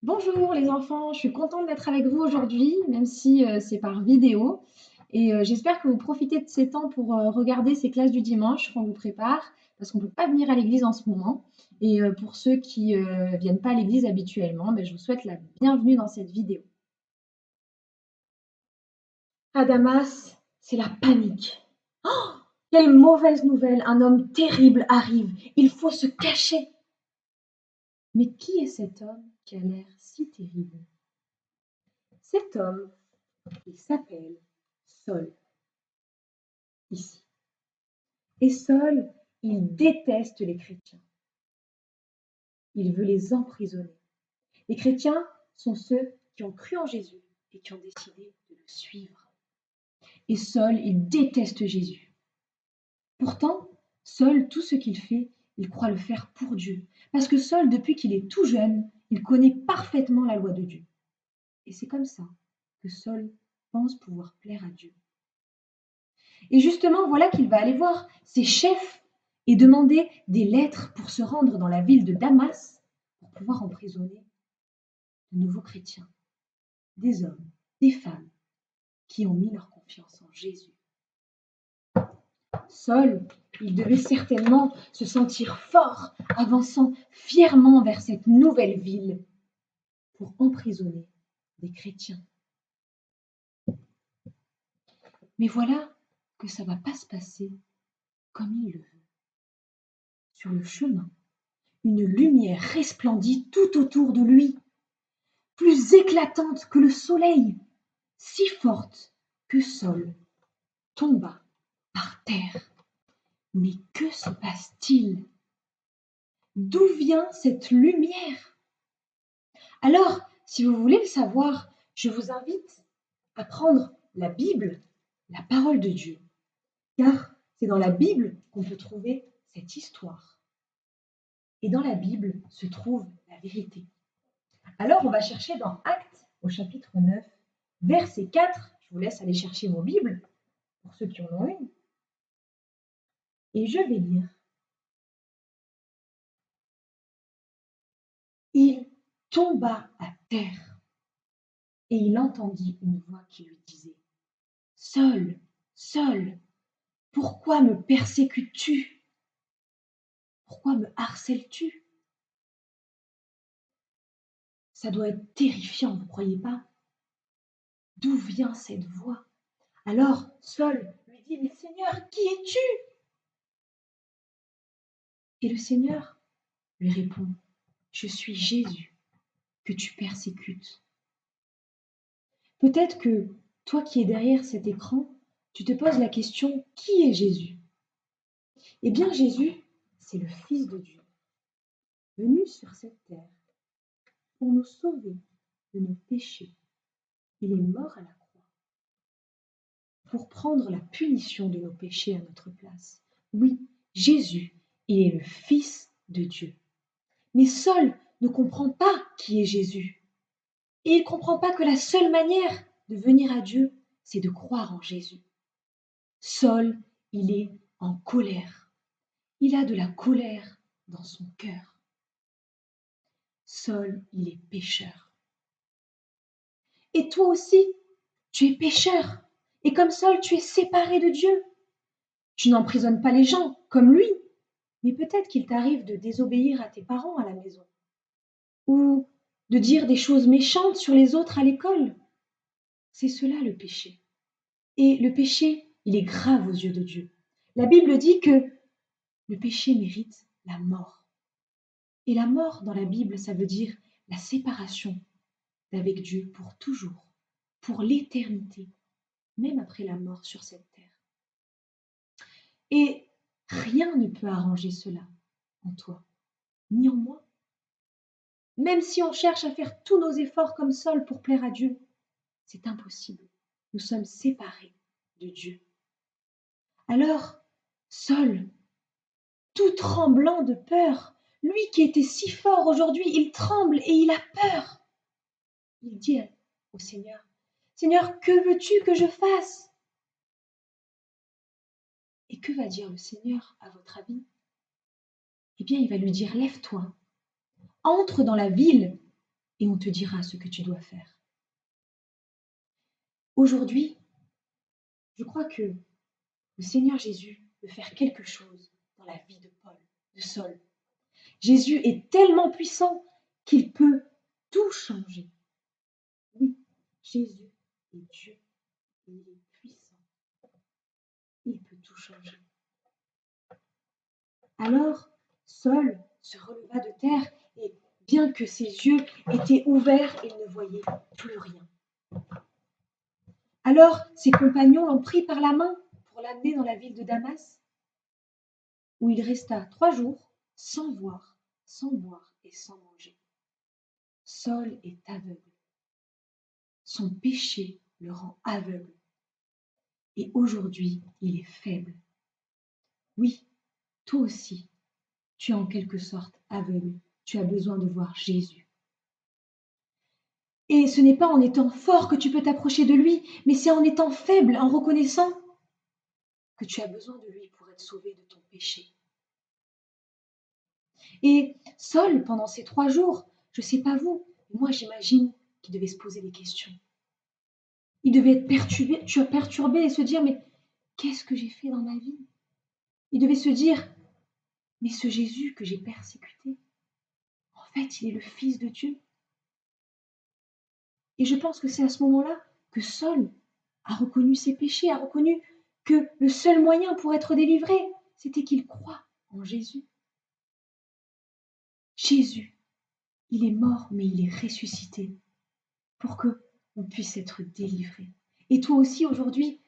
Bonjour les enfants, je suis contente d'être avec vous aujourd'hui, même si c'est par vidéo. Et j'espère que vous profitez de ces temps pour regarder ces classes du dimanche qu'on vous prépare, parce qu'on ne peut pas venir à l'église en ce moment. Et pour ceux qui ne viennent pas à l'église habituellement, je vous souhaite la bienvenue dans cette vidéo. À Damas, c'est la panique. Oh, quelle mauvaise nouvelle, un homme terrible arrive, il faut se cacher. Mais qui est cet homme qui a l'air si terrible? Cet homme, il s'appelle Saul, ici. Et Saul, il déteste les chrétiens. Il veut les emprisonner. Les chrétiens sont ceux qui ont cru en Jésus et qui ont décidé de le suivre. Et Saul, il déteste Jésus. Pourtant, Saul, tout ce qu'il fait, il croit le faire pour Dieu. Parce que Saul, depuis qu'il est tout jeune, il connaît parfaitement la loi de Dieu. Et c'est comme ça que Saul pense pouvoir plaire à Dieu. Et justement, voilà qu'il va aller voir ses chefs et demander des lettres pour se rendre dans la ville de Damas pour pouvoir emprisonner de nouveaux chrétiens, des hommes, des femmes qui ont mis leur confiance en Jésus. Saul, il devait certainement se sentir fort, avançant fièrement vers cette nouvelle ville pour emprisonner des chrétiens. Mais voilà que ça ne va pas se passer comme il le veut. Sur le chemin, une lumière resplendit tout autour de lui, plus éclatante que le soleil, si forte que Saul tomba par terre. Mais que se passe-t-il? D'où vient cette lumière? Alors, si vous voulez le savoir, je vous invite à prendre la Bible, la parole de Dieu, car c'est dans la Bible qu'on peut trouver cette histoire. Et dans la Bible se trouve la vérité. Alors, on va chercher dans Actes, au chapitre 9, verset 4. Je vous laisse aller chercher vos Bibles, pour ceux qui en ont une. Et je vais lire. Il tomba à terre et il entendit une voix qui lui disait: Saul, Saul, pourquoi me persécutes-tu? Pourquoi me harcèles-tu? Ça doit être terrifiant, vous ne croyez pas? D'où vient cette voix? Alors Saul lui dit: Mais Seigneur, qui es-tu? Et le Seigneur lui répond: Je suis Jésus que tu persécutes. Peut-être que toi qui es derrière cet écran, tu te poses la question: qui est Jésus? Eh bien Jésus, c'est le Fils de Dieu, venu sur cette terre pour nous sauver de nos péchés. Il est mort à la croix pour prendre la punition de nos péchés à notre place. Oui, Jésus, il est le Fils de Dieu. Mais Saul ne comprend pas qui est Jésus. Et il ne comprend pas que la seule manière de venir à Dieu, c'est de croire en Jésus. Saul, il est en colère. Il a de la colère dans son cœur. Saul, il est pécheur. Et toi aussi, tu es pécheur. Et comme Saul, tu es séparé de Dieu. Tu n'emprisonnes pas les gens comme lui, mais peut-être qu'il t'arrive de désobéir à tes parents à la maison, ou de dire des choses méchantes sur les autres à l'école. C'est cela le péché. Et le péché, il est grave aux yeux de Dieu. La Bible dit que le péché mérite la mort. Et la mort dans la Bible, ça veut dire la séparation d'avec Dieu pour toujours, pour l'éternité, même après la mort sur cette terre. Et rien ne peut arranger cela en toi, ni en moi. Même si on cherche à faire tous nos efforts comme Saul pour plaire à Dieu, c'est impossible. Nous sommes séparés de Dieu. Alors, Saul, tout tremblant de peur, lui qui était si fort aujourd'hui, il tremble et il a peur. Il dit au Seigneur: Seigneur, que veux-tu que je fasse? Et que va dire le Seigneur, à votre avis? Eh bien, il va lui dire: lève-toi, entre dans la ville et on te dira ce que tu dois faire. Aujourd'hui, je crois que le Seigneur Jésus veut faire quelque chose dans la vie de Paul, de Saul. Jésus est tellement puissant qu'il peut tout changer. Oui, Jésus est Dieu, il est puissant, il peut tout changer. Alors, Saul se releva de terre et, bien que ses yeux étaient ouverts, il ne voyait plus rien. Alors, ses compagnons l'ont pris par la main pour l'amener dans la ville de Damas, où il resta 3 jours sans voir, sans boire et sans manger. Saul est aveugle. Son péché le rend aveugle. Et aujourd'hui, il est faible. Oui, toi aussi, tu es en quelque sorte aveugle. Tu as besoin de voir Jésus. Et ce n'est pas en étant fort que tu peux t'approcher de lui, mais c'est en étant faible, en reconnaissant que tu as besoin de lui pour être sauvé de ton péché. Et Saul, pendant ces 3 jours, je ne sais pas vous, mais moi j'imagine qu'il devait se poser des questions. Il devait être perturbé et se dire, mais qu'est-ce que j'ai fait dans ma vie? Il devait se dire, mais ce Jésus que j'ai persécuté, en fait, il est le Fils de Dieu. Et je pense que c'est à ce moment-là que Saul a reconnu ses péchés, a reconnu que le seul moyen pour être délivré, c'était qu'il croit en Jésus. Jésus, il est mort, mais il est ressuscité pour que on puisse être délivré. Et toi aussi, aujourd'hui,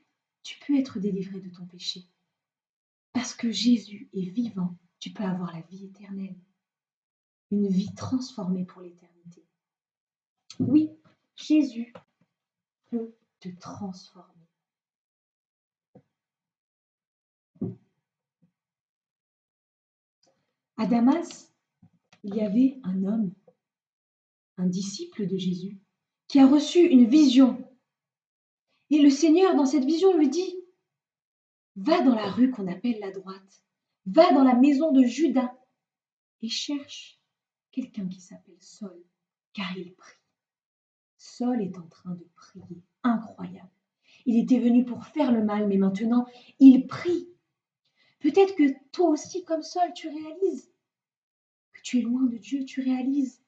tu peux être délivré de ton péché. Parce que Jésus est vivant, tu peux avoir la vie éternelle. Une vie transformée pour l'éternité. Oui, Jésus peut te transformer. À Damas, il y avait un homme, un disciple de Jésus, qui a reçu une vision. Et le Seigneur, dans cette vision, lui dit, va dans la rue qu'on appelle la droite, va dans la maison de Judas et cherche quelqu'un qui s'appelle Saul, car il prie. Saul est en train de prier, incroyable. Il était venu pour faire le mal, mais maintenant, il prie. Peut-être que toi aussi, comme Saul, tu réalises que tu es loin de Dieu, tu réalises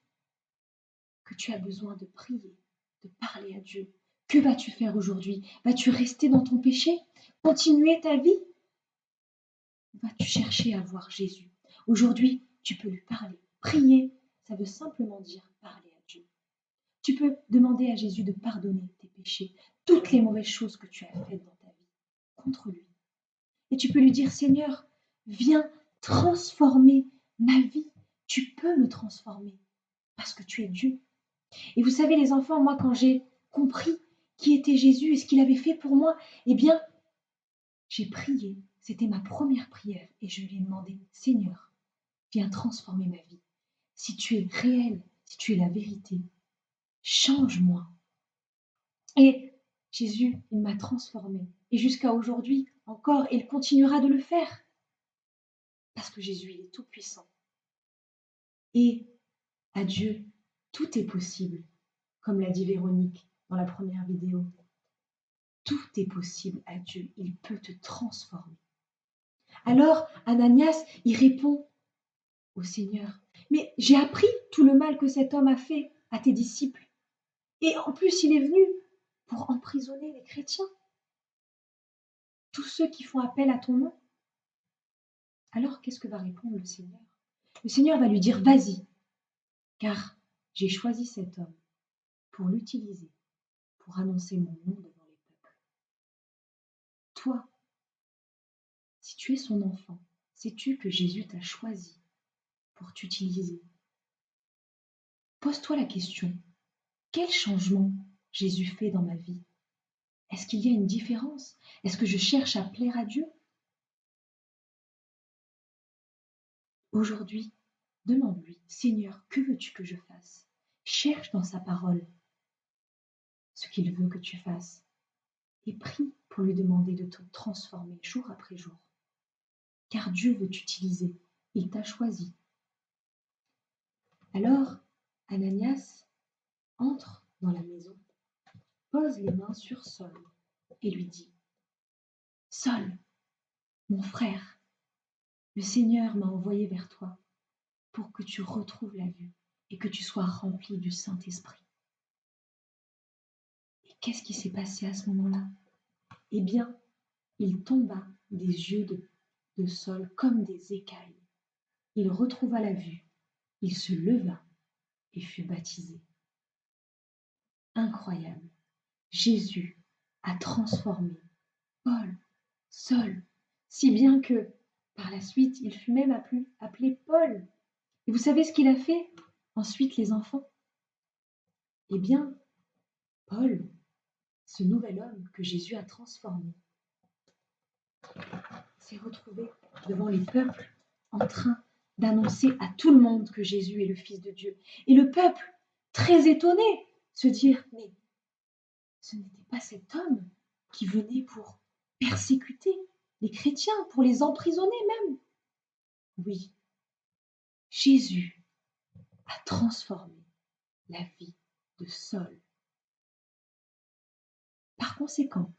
que tu as besoin de prier, de parler à Dieu. Que vas-tu faire aujourd'hui? Vas-tu rester dans ton péché? Continuer ta vie? Vas-tu chercher à voir Jésus? Aujourd'hui, tu peux lui parler. Prier, ça veut simplement dire parler à Dieu. Tu peux demander à Jésus de pardonner tes péchés, toutes les mauvaises choses que tu as faites dans ta vie contre lui. Et tu peux lui dire, Seigneur, viens transformer ma vie. Tu peux me transformer parce que tu es Dieu. Et vous savez, les enfants, moi, quand j'ai compris qui était Jésus et ce qu'il avait fait pour moi, eh bien, j'ai prié. C'était ma première prière et je lui ai demandé, Seigneur, viens transformer ma vie. Si tu es réel, si tu es la vérité, change-moi. Et Jésus, il m'a transformée. Et jusqu'à aujourd'hui, encore, il continuera de le faire. Parce que Jésus, il est tout puissant. Et à Dieu, tout est possible, comme l'a dit Véronique dans la première vidéo. Tout est possible à Dieu, il peut te transformer. Alors, Ananias, il répond au Seigneur, mais j'ai appris tout le mal que cet homme a fait à tes disciples. Et en plus, il est venu pour emprisonner les chrétiens, tous ceux qui font appel à ton nom. Alors, qu'est-ce que va répondre le Seigneur? Le Seigneur va lui dire, vas-y, car j'ai choisi cet homme pour l'utiliser, pour annoncer mon nom devant les peuples. Toi, si tu es son enfant, sais-tu que Jésus t'a choisi pour t'utiliser? Pose-toi la question, quel changement Jésus fait dans ma vie? Est-ce qu'il y a une différence? Est-ce que je cherche à plaire à Dieu? Aujourd'hui, demande-lui, Seigneur, que veux-tu que je fasse? Cherche dans sa parole ce qu'il veut que tu fasses et prie pour lui demander de te transformer jour après jour. Car Dieu veut t'utiliser, il t'a choisi. Alors, Ananias, entre dans la maison, pose les mains sur Saul et lui dit: Saul, mon frère, le Seigneur m'a envoyé vers toi pour que tu retrouves la vue et que tu sois rempli du Saint-Esprit. Et qu'est-ce qui s'est passé à ce moment-là? Eh bien, il tomba des yeux de Saul comme des écailles. Il retrouva la vue, il se leva et fut baptisé. Incroyable! Jésus a transformé Paul, Saul, si bien que, par la suite, il fut même appelé Paul. Et vous savez ce qu'il a fait ensuite, les enfants? Eh bien, Paul, ce nouvel homme que Jésus a transformé, s'est retrouvé devant les peuples en train d'annoncer à tout le monde que Jésus est le Fils de Dieu. Et le peuple, très étonné, se dire: mais ce n'était pas cet homme qui venait pour persécuter les chrétiens, pour les emprisonner même. Oui, Jésus a transformé la vie de Saul. Par conséquent,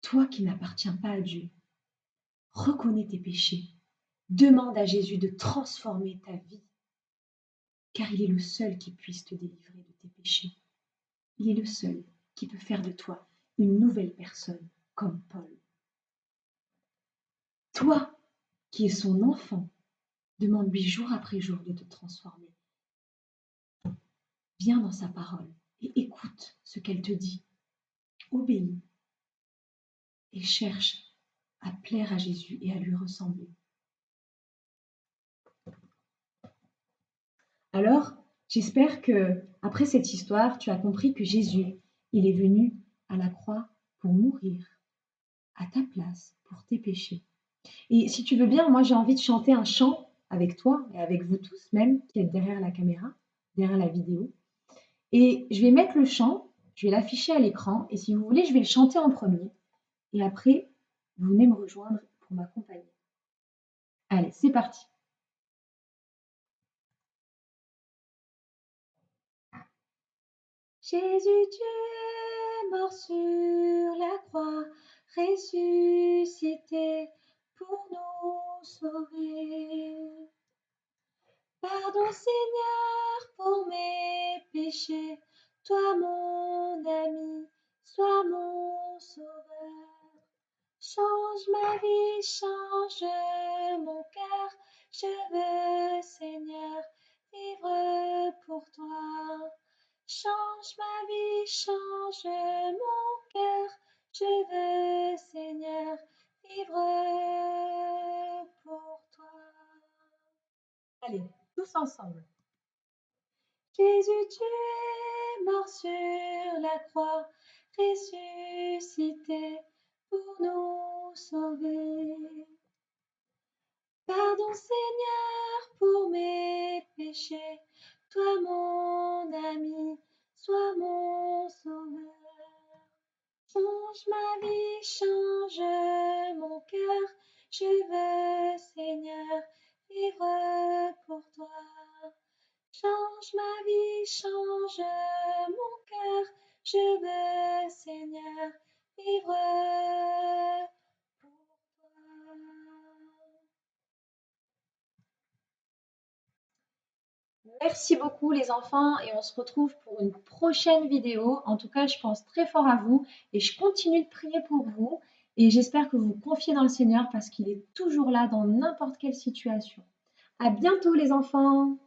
toi qui n'appartiens pas à Dieu, reconnais tes péchés, demande à Jésus de transformer ta vie, car il est le seul qui puisse te délivrer de tes péchés. Il est le seul qui peut faire de toi une nouvelle personne comme Paul. Toi qui es son enfant, demande-lui jour après jour de te transformer. Viens dans sa parole et écoute ce qu'elle te dit. Obéis et cherche à plaire à Jésus et à lui ressembler. Alors, j'espère que, après cette histoire, tu as compris que Jésus, il est venu à la croix pour mourir à ta place, pour tes péchés. Et si tu veux bien, moi j'ai envie de chanter un chant avec toi et avec vous tous même qui êtes derrière la caméra, derrière la vidéo. Et je vais mettre le chant, je vais l'afficher à l'écran et si vous voulez, je vais le chanter en premier. Et après, vous venez me rejoindre pour m'accompagner. Allez, c'est parti. Jésus, tu es mort sur la croix, ressuscité pour nous sauver. Pardon Seigneur pour mes péchés, toi mon ami, sois mon sauveur. Change ma vie, change mon cœur, je veux Seigneur vivre pour toi. Change ma vie, change mon cœur, je veux Seigneur vivre pour toi. Allez, tous ensemble. Jésus, tu es mort sur la croix, ressuscité pour nous sauver. Pardon Seigneur pour mes péchés, toi mon ami, sois mon sauveur. Change ma vie, change mon cœur, je veux Seigneur vivre pour toi. Change ma vie, change mon cœur, je veux Seigneur vivre pour toi. Merci beaucoup les enfants et on se retrouve pour une prochaine vidéo. En tout cas, je pense très fort à vous et je continue de prier pour vous et j'espère que vous vous confiez dans le Seigneur parce qu'il est toujours là dans n'importe quelle situation. À bientôt les enfants!